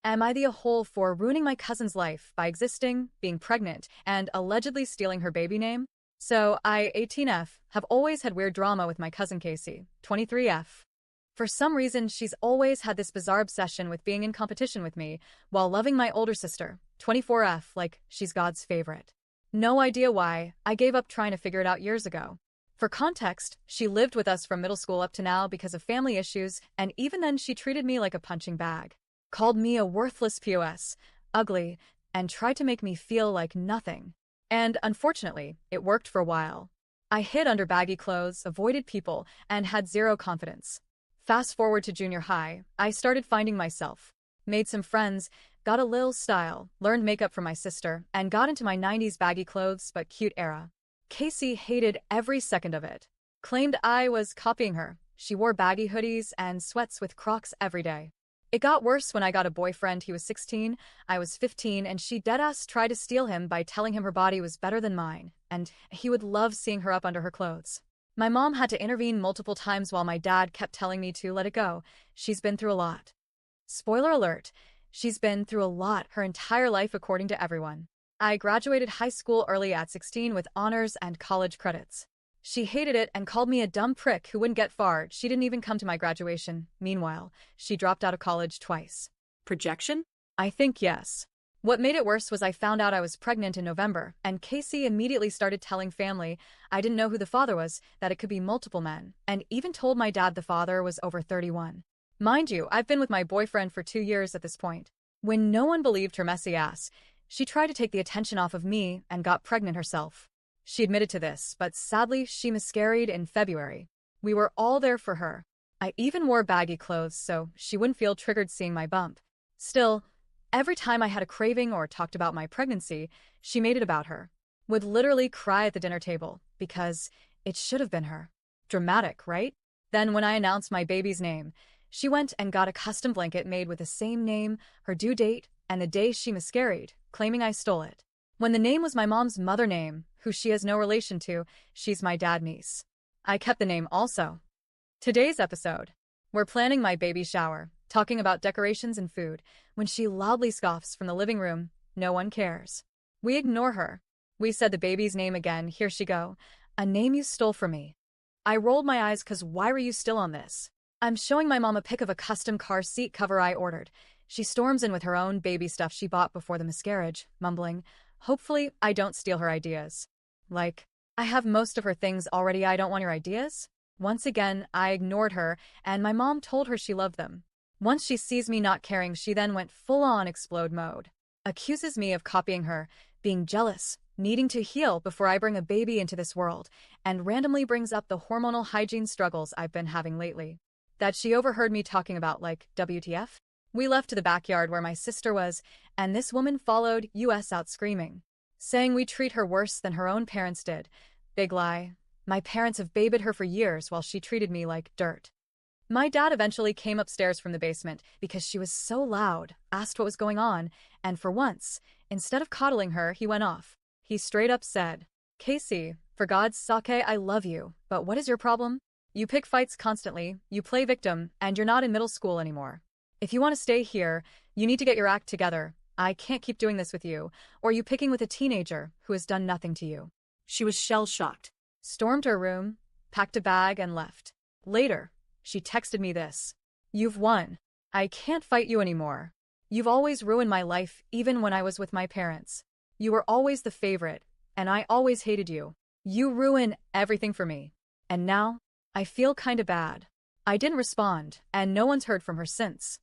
Am I the a-hole for ruining my cousin's life by existing, being pregnant, and allegedly stealing her baby name? So, I, 18F, have always had weird drama with my cousin Casey, 23F. For some reason, she's always had this bizarre obsession with being in competition with me, while loving my older sister, 24F, like she's God's favorite. No idea why, I gave up trying to figure it out years ago. For context, she lived with us from middle school up to now because of family issues, and even then she treated me like a punching bag. Called me a worthless POS, ugly, and tried to make me feel like nothing. And unfortunately, it worked for a while. I hid under baggy clothes, avoided people, and had zero confidence. Fast forward to junior high, I started finding myself. Made some friends, got a lil style, learned makeup from my sister, and got into my 90s baggy clothes but cute era. Casey hated every second of it. Claimed I was copying her. She wore baggy hoodies and sweats with Crocs every day. It got worse when I got a boyfriend. He was 16, I was 15, and she deadass tried to steal him by telling him her body was better than mine, and he would love seeing her up under her clothes. My mom had to intervene multiple times while my dad kept telling me to let it go. She's been through a lot. Spoiler alert, she's been through a lot her entire life according to everyone. I graduated high school early at 16 with honors and college credits. She hated it and called me a dumb prick who wouldn't get far. She didn't even come to my graduation. Meanwhile, she dropped out of college twice. Projection? I think yes. What made it worse was I found out I was pregnant in November, and Casey immediately started telling family I didn't know who the father was, that it could be multiple men, and even told my dad the father was over 31. Mind you, I've been with my boyfriend for 2 years at this point. When no one believed her messy ass, she tried to take the attention off of me and got pregnant herself. She admitted to this, but sadly she miscarried in February. We were all there for her. I even wore baggy clothes so she wouldn't feel triggered seeing my bump. Still, every time I had a craving or talked about my pregnancy, she made it about her. Would literally cry at the dinner table, because it should have been her. Dramatic, right? Then when I announced my baby's name, she went and got a custom blanket made with the same name, her due date, and the day she miscarried, claiming I stole it. When the name was my mom's mother name, who she has no relation to, she's my dad's niece. I kept the name also. Today's episode, we're planning my baby shower, talking about decorations and food, when she loudly scoffs from the living room, no one cares. We ignore her. We said the baby's name again, here she go, a name you stole from me. I rolled my eyes cause why were you still on this? I'm showing my mom a pic of a custom car seat cover I ordered. She storms in with her own baby stuff she bought before the miscarriage, mumbling, hopefully I don't steal her ideas. Like, I have most of her things already, I don't want your ideas? Once again, I ignored her, and my mom told her she loved them. Once she sees me not caring, she then went full-on explode mode. Accuses me of copying her, being jealous, needing to heal before I bring a baby into this world, and randomly brings up the hormonal hygiene struggles I've been having lately. That she overheard me talking about, like, WTF? We left to the backyard where my sister was, and this woman followed us out screaming, saying we treat her worse than her own parents did. Big lie. My parents have babied her for years while she treated me like dirt. My dad eventually came upstairs from the basement because she was so loud, asked what was going on, and for once, instead of coddling her, he went off. He straight up said, Casey, for God's sake, I love you, but what is your problem? You pick fights constantly, you play victim, and you're not in middle school anymore. If you want to stay here, you need to get your act together. I can't keep doing this with you, or you picking with a teenager who has done nothing to you. She was shell-shocked. Stormed her room, packed a bag, and left. Later, she texted me this. You've won. I can't fight you anymore. You've always ruined my life, even when I was with my parents. You were always the favorite, and I always hated you. You ruin everything for me. And now, I feel kinda bad. I didn't respond, and no one's heard from her since.